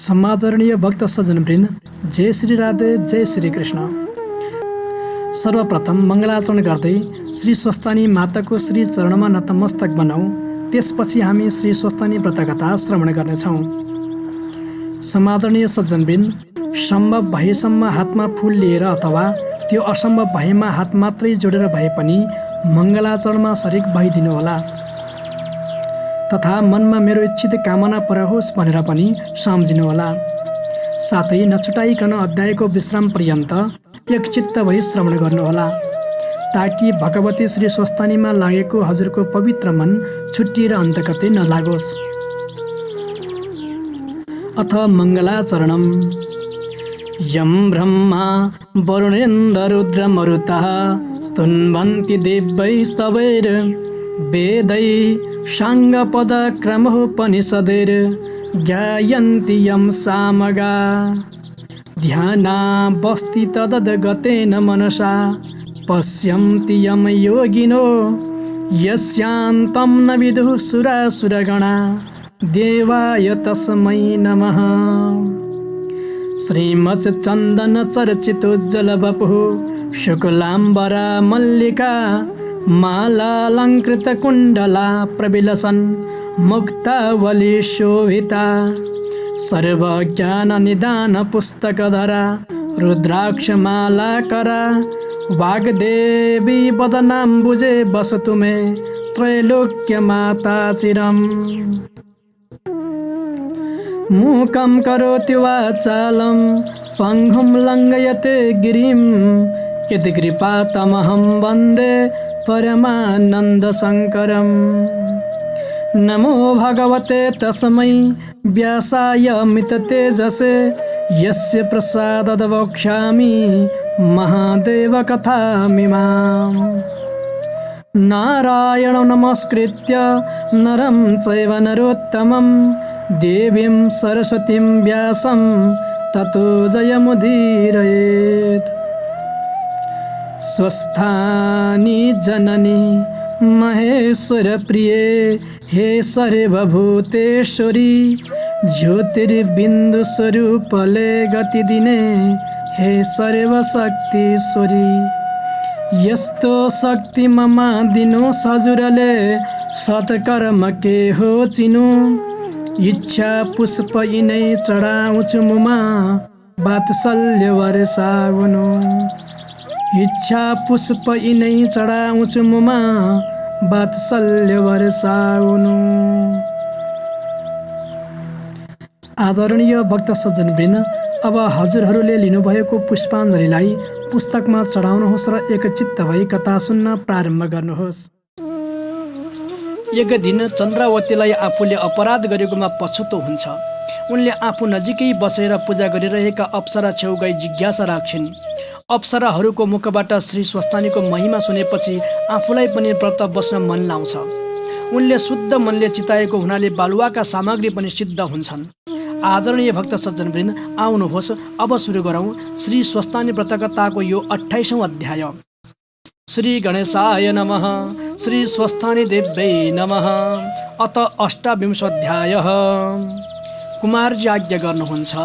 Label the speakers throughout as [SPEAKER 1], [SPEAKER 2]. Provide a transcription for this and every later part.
[SPEAKER 1] समादरणीय भक्त सज्जनवृन्द, जय श्री राधे, जय श्री कृष्ण। सर्वप्रथम मङ्गलाचरण गर्दै श्री स्वस्थानी माताको श्री चरणमा नतमस्तक बनाऊ। त्यसपछि हामी श्री स्वस्थानी व्रतकथा श्रवण गर्नेछौँ। समादरणीय सज्जनवृन्द, सम्भव भएसम्म हातमा फुल लिएर अथवा त्यो असम्भव भएमा हात मात्रै जोडेर भए पनि मङ्गलाचरणमा शरीक भइदिनुहोला, तथा मनमा मेरो इच्छित कामना परहोस् भनेर पनि सम्झिनुहोला। साथै नछुटाइकन अध्यायको विश्राम पर्यन्त एकचित्त भई श्रवण गर्नुहोला, ताकि भगवती श्री स्वस्थानीमा लागेको हजुरको पवित्र मन छुट्टिएर अन्तकतै नलागोस्। अथ मङ्गलाचरणम्। यं ब्रह्मा वरुणेन्द्र रुद्रमरुतः स्तुन्वन्ति दिव्यैस्तवैर् वेदै साङ्गपदक्रमोपनिषदैर् ज्ञायन्ति यं सामगा। ध्यानावस्थि तदद्गतेन मनसा पश्यन्ति यं योगिनो यस्यान्तं न विदुः सुरासुरगणा। देवाय तस्मै नमः। श्रीमच्चन्दनचर्चितोज्ज्वलवपुः शुक्लाम्बरा मल्लिका मालालङ्कृतकुण्डला प्रविलसन् मुक्तावली शोभिता। सर्वज्ञाननिदानपुस्तकधरा रुद्राक्षमालाकरा। वाग्देवी वदनाम्बुजे वसतु मे त्रैलोक्यमाता चिरम्। मूकं करोति वाचालं पङ्गुं लङ्घयते गिरिं। यत्कृपातमहं वन्दे परमानन्दशङ्करम्। नमो भगवते तस्मै व्यासाय मिततेजसे यस्य प्रसादाद् वक्ष्यामि महादेवकथामिमाम्। नारायणं नमस्कृत्य नरं चैव नरोत्तमं देवीं सरस्वतीं व्यासं ततो जयमुदीरयेत्। स्वस्थानी जननी महेश्वरप्रिये हे सर्वभूतेश्वरी। ज्योतिर्बिन्दुस्वरूपले गतिदिने हे सर्वशक्तिश्वरी। यस्तो शक्ति ममा दिनो सजुरले सत्कर्म के हो चिनु। इच्छा पुष्प यिनै चढाउँछु मुमा वात्सल्य वर्षाउनु। इच्छा पुष्प यिनै चढाउँछु मुमा वात्सल्य वर्षाउनु। आदरणीय भक्त सज्जनवृन्द, अब हजुरहरूले लिनुभएको पुष्पाञ्जलीलाई पुस्तकमा चढाउनुहोस् र एकचित्त भई कथा सुन्न प्रारम्भ गर्नुहोस्। एक दिन चन्द्रावतीलाई आफूले अपराध गरेकोमा पछुतो हुन्छ। उनले आफू नजिकै बसेर पूजा गरिरहेका अप्सरा छेउ गई जिज्ञासा राख्छिन्। अप्सराहरूको मुखबाट श्री स्वस्थानीको महिमा सुनेपछि आफूलाई पनि व्रत बस्न मन लाउँछ। उनले शुद्ध मनले चिताएको हुनाले बालुवाका सामग्री पनि सिद्ध हुन्छन्। आदरणीय भक्त सज्जनवृन्द, आउनुहोस् अब सुरु गरौँ श्री स्वस्थानी व्रतकथाको यो 28औं अध्याय। श्री गणेशाय नमः। श्री स्वस्थानी देव्यै नमः। अत 28वाध्यायः। कुमारजी आज्ञा गर्नुहुन्छ,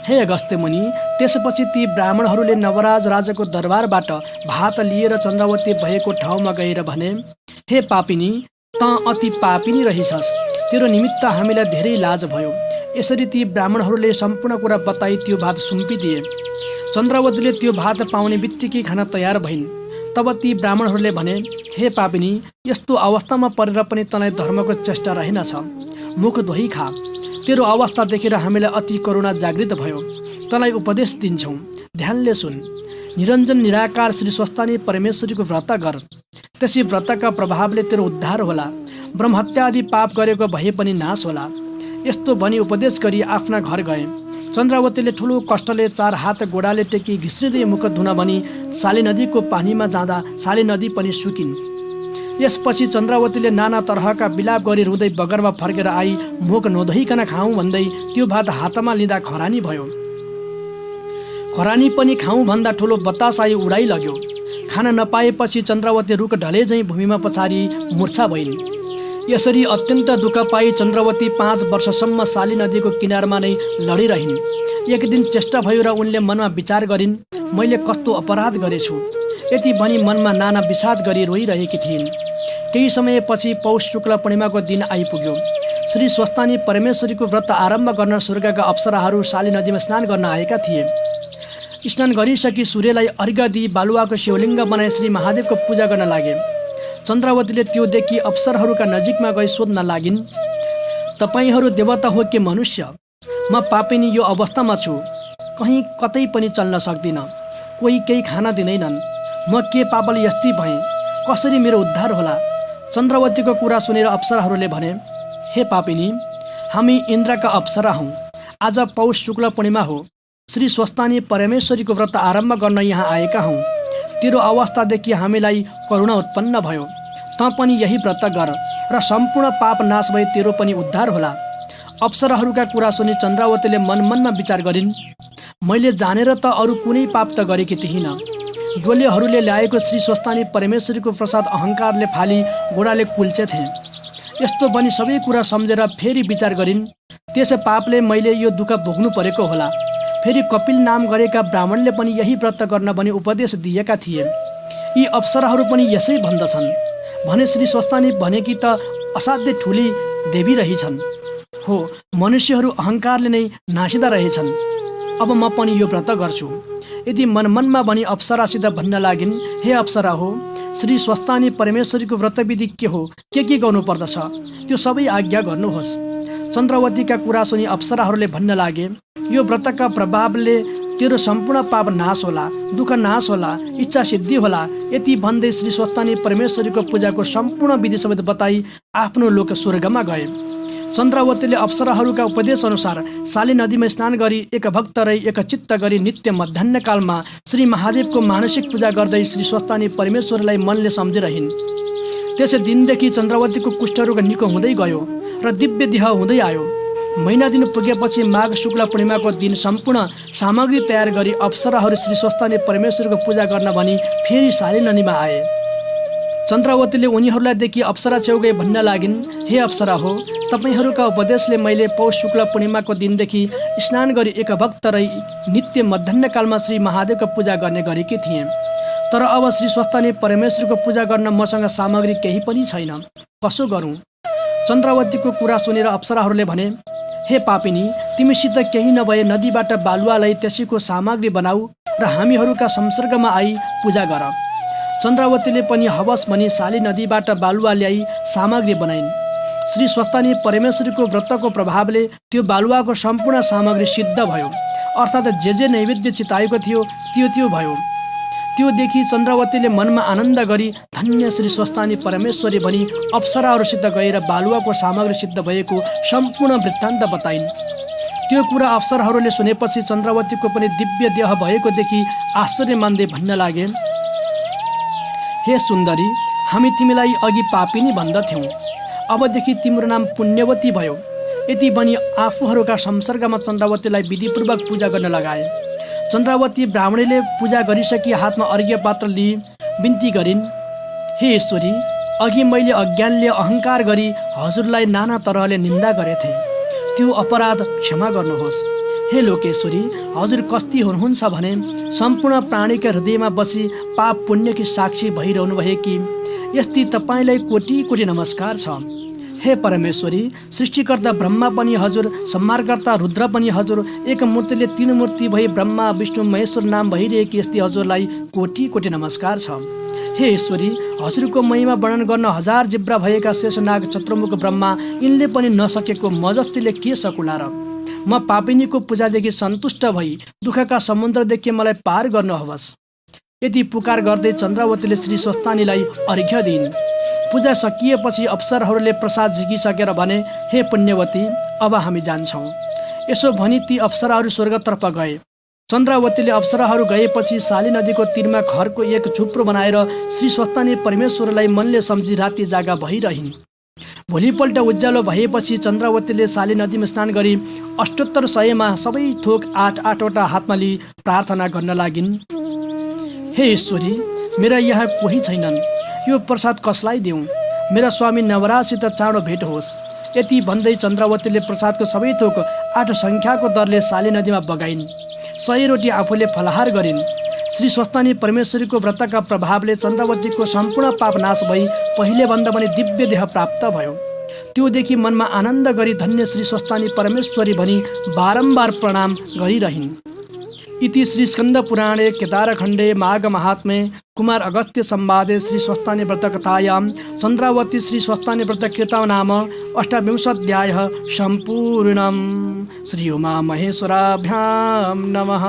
[SPEAKER 1] हे अगस्त्य मुनि, त्यसपछि ती ब्राह्मणहरूले नवराज राजाको दरबारबाट भात लिएर चन्द्रावती भएको ठाउँमा गएर भने, हे पापिनी, त अति पापिनी रहिछस्। तेरो निमित्त हामीलाई धेरै लाज भयो। यसरी ती ब्राह्मणहरूले सम्पूर्ण कुरा बताई त्यो भात सुम्पिदिए। चन्द्रावतीले त्यो भात पाउने बित्तिकै खान तयार भइन्। तब ती ब्राह्मणहरूले भने, हे पापिनी, यस्तो अवस्थामा परेर पनि तँलाई धर्मको चेष्टा रहेनछ। मुख धोइ खा। तेरो अवस्था देखेर हामीलाई अति करुणा जागृत भयो। तँलाई उपदेश दिन्छौँ, ध्यानले सुन। निरञ्जन निराकार श्री स्वस्थानी परमेश्वरीको व्रत गर। त्यसै व्रतका प्रभावले तेरो उद्धार होला। ब्रह्महत्या आदि पाप गरेको भए पनि नाश होला। यस्तो भनी उपदेश गरी आफ्ना घर गए। चन्द्रावतीले ठुलो कष्टले 4 हात गोडाले टेकी घिस्रिँदै मुख धुन भनी साले नदीको पानीमा जाँदा साले नदी पनि सुकिन्। यसपछि चन्द्रावतीले नाना तरहका बिलाप गरी रुँदै बगरमा फर्केर आई मुख नधोइकन खाउँ भन्दै त्यो भात हातमा लिँदा खरानी भयो। खरानी पनि खाउँ भन्दा ठुलो बतास आई उडाइ लग्यो। खान नपाएपछि चन्द्रावती रुख ढले झैँ भूमिमा पछारी मूर्छा भइन्। यसरी अत्यन्त दुःख पाई चन्द्रवती 5 वर्षसम्म साली नदीको किनारमा नै लडिरहिन्। एक दिन चेष्टा भयो र उनले मनमा विचार गरिन्, मैले कस्तो अपराध गरेछु। यति भनी मनमा नाना विषाद गरी रोइरहेकी थिइन्। केही समयपछि पौष शुक्ल पूर्णिमाको दिन आइपुग्यो। श्री स्वस्तानी परमेश्वरीको व्रत आरम्भ गर्न स्वर्गका अप्सराहरू साली नदीमा स्नान गर्न आएका थिए। स्नान गरिसकी सूर्यलाई अर्घ्य दिई बालुवाको शिवलिङ्ग बनाई श्री महादेवको पूजा गर्न लागे। चन्द्रावतीले त्यो देखि अप्सरहरूका नजिकमा गई सोध्न लागिन्, तपाईहरू देवता हो कि मनुष्य? म पापिनी यो अवस्थामा छु, कहीँ कतै पनि चल्न सक्दिनँ, कोही केही खाना दिँदैनन्। म के पापले यस्ती भएँ? कसरी मेरो उद्धार होला? चन्द्रावतीको कुरा सुनेर अप्सराहरूले भने, हे पापिनी, हामी इन्द्रका अप्सरा हौँ। आज पौष शुक्ल पूर्णिमा हो। श्री स्वस्तानी परमेश्वरीको व्रत आरम्भ गर्न यहाँ आएका हौँ। तेरो अवस्थादेखि हामीलाई करुणा उत्पन्न भयो। तँ पनि यही व्रत गर र सम्पूर्ण पाप नाश भई तेरो पनि उद्धार होला। अप्सराहरूका कुरा सुनि चन्द्रावतीले मनमा विचार गरिन्, मैले जानेर त अरू कुनै पाप त गरेकी थिइनँ। डोलेहरूले ल्याएको श्री स्वस्तानी परमेश्वरीको प्रसाद अहङ्कारले फाली गोडाले कुल्चेथे। यस्तो भनी सबै कुरा सम्झेर फेरि विचार गरिन्, त्यसै पापले मैले यो दुःख भोग्नु परेको होला। फेरि कपिल नाम गरेका ब्राह्मणले पनि यही व्रत गर्न भनी उपदेश दिएका थिए। यी अप्सराहरू पनि यसै भन्दछन् भने श्री स्वस्तानी भनेकी त असाध्यै ठुली देवी रहेछन्। हो, मनुष्यहरू अहङ्कारले नै नासिँदा रहेछन्। अब म पनि यो व्रत गर्छु। यदि मनमा भनी अप्सरासित भन्न लागिन्, हे अप्सरा हो, श्री स्वस्तानी परमेश्वरीको व्रतविधि के हो, के गर्नुपर्दछ, त्यो सबै आज्ञा गर्नुहोस्। चन्द्रावतीका कुरा सुनि अप्सराहरूले भन्न लागे, यो व्रतका प्रभावले तेरो सम्पूर्ण पाप नाश होला, दुःख नाश होला, इच्छा सिद्धि होला। यति भन्दै श्री स्वस्तानी परमेश्वरीको पूजाको सम्पूर्ण विधि समेत बताई आफ्नो लोक स्वर्गमा गए। चन्द्रावतीले अप्सराहरूका उपदेश अनुसार साली नदीमा स्नान गरी एक भक्त रही एक चित्त गरी नित्य मध्याह्न कालमा श्री महादेवको मानसिक पूजा गर्दै श्री स्वस्तानी परमेश्वरलाई मनले सम्झिरहिन्। त्यसै दिनदेखि चन्द्रावतीको कुष्ठरोग निको हुँदै गयो र दिव्य देह हुँदै आयो। महिना दिन पुगेपछि माघ शुक्ल पूर्णिमाको दिन सम्पूर्ण सामग्री तयार गरी अप्सराहरू श्री स्वस्तानी परमेश्वरको पूजा गर्न भनी फेरि साली नदीमा आए। चन्द्रावतीले उनीहरूलाई देखि अप्सरा छेउगै भन्न लागिन्, हे अप्सरा हो, तपाईँहरूका उपदेशले मैले पौष शुक्ल पूर्णिमाको दिनदेखि स्नान गरी एक भक्त रही नित्य मध्याह्न कालमा श्री महादेवको पूजा गर्ने गरेकी थिएँ। तर अब श्री स्वस्तानी परमेश्वरको पूजा गर्न मसँग सामग्री केही पनि छैन, कसो गरौँ? चन्द्रावतीको कुरा सुनेर अप्सराहरूले भने, हे पापिनी, तिमीसित केही नभए नदीबाट बालुवा ल्याई त्यसैको सामग्री बनाऊ र हामीहरूका संसर्गमा आई पूजा गर। चन्द्रावतीले पनि हवस भनी साली नदीबाट बालुवा ल्याई सामग्री बनाइन्। श्री स्वस्तानी परमेश्वरीको व्रतको प्रभावले त्यो बालुवाको सम्पूर्ण सामग्री सिद्ध भयो, अर्थात् जे नैवेद्य चिताएको थियो त्यो भयो। त्यो देखि चन्द्रावतीले मनमा आनन्द गरी धन्य श्री स्वस्तानी परमेश्वरी भनी अप्सराहरूसित गएर बालुवाको सामग्री सिद्ध भएको सम्पूर्ण वृत्तान्त बताइन्। त्यो कुरा अप्सराहरूले सुनेपछि चन्द्रावतीको पनि दिव्य देह भएको देखि आश्चर्य मान्दै भन्न लागे, हे सुन्दरी, हामी तिमीलाई अघि पापिनी भन्दथ्यौँ, अबदेखि तिम्रो नाम पुण्यवती भयो। यति भनी आफूहरूका संसर्गमा चन्द्रावतीलाई विधिपूर्वक पूजा गर्न लगाए। चन्द्रावती ब्राह्मणीले पूजा गरिसकी हातमा अर्घ्य पात्र लिई बिन्ती गरिन्, हे ईश्वरी, अघि मैले अज्ञानले अहङ्कार गरी हजुरलाई नाना तरहले निन्दा गरेथे, त्यो अपराध क्षमा गर्नुहोस्। हे लोकेश्वरी, हजुर कस्ती हुनुहुन्छ भने सम्पूर्ण प्राणीका हृदयमा बसी पाप पुण्यकी साक्षी भइरहनु भएकी यस्ती तपाईँलाई कोटि कोटि नमस्कार छ। हे परमेश्वरी, सृष्टिकर्ता ब्रह्मा पनि हजुर, संहारकर्ता रुद्र पनि हजुर, एक मूर्तिले तीन मूर्ति भई ब्रह्मा विष्णु महेश्वर नाम भइरहेकी यस्ती हजुरलाई कोटि कोटि नमस्कार छ। हे ईश्वरी, हजुरको महिमा वर्णन गर्न हजार जिब्रा भएका शेषनाग चतुर्मुख ब्रह्मा यिनले पनि नसकेको म जस्तीले के सकुला र? म पापिनीको पूजादेखि सन्तुष्ट भई दुःखका समुद्रदेखि मलाई पार गर्नुहोस्। यति पुकार गर्दै चन्द्रावतीले श्री स्वस्तानीलाई अर्घ्य दिइन्। पूजा सकिएपछि अप्सरहरूले प्रसाद झिकिसकेर भने, हे पुण्यवती, अब हामी जान्छौँ। यसो भनी ती अप्सराहरू स्वर्गतर्फ गए। चन्द्रावतीले अप्सराहरू गएपछि साली नदीको तीरमा घरको एक झुप्रो बनाएर श्री स्वस्तानी परमेश्वरलाई मनले सम्झी राति जागा भइरहिन्। भोलिपल्ट उज्यालो भएपछि चन्द्रावतीले साली नदीमा स्नान गरी अष्टोत्तर 100मा सबै थोक 8-8वटा हातमा लिई प्रार्थना गर्न लागिन्, हे ईश्वरी, मेरा यहाँ कोही छैनन्, यो प्रसाद कसलाई दिउँ? मेरा स्वामी नवराजसित चाँडो भेट होस्। यति भन्दै चन्द्रावतीले प्रसादको सबै थोक 8 सङ्ख्याको दरले साली नदीमा बगाइन्। 100 रोटी आफूले फलाहार गरिन्। श्री स्वस्तानी परमेश्वरीको व्रतका प्रभावले चन्द्रावतीको सम्पूर्ण पाप नाश भई पहिले भन्दा पनि दिव्य देह प्राप्त भयो। त्योदेखि मनमा आनन्द गरी धन्य श्री स्वस्तानी परमेश्वरी भनी बारम्बार प्रणाम गरिरहिन्। इति श्री स्कन्द पुराणे केदारखण्डे माघ महात्म्ये कुमार अगस्त्य संवादे श्री स्वस्तानी व्रत कथायां चन्द्रावती श्री स्वस्तानी व्रत कीर्तन नाम 28 सम्पूर्णम्। श्री उमा महेश्वराभ्यां नमः।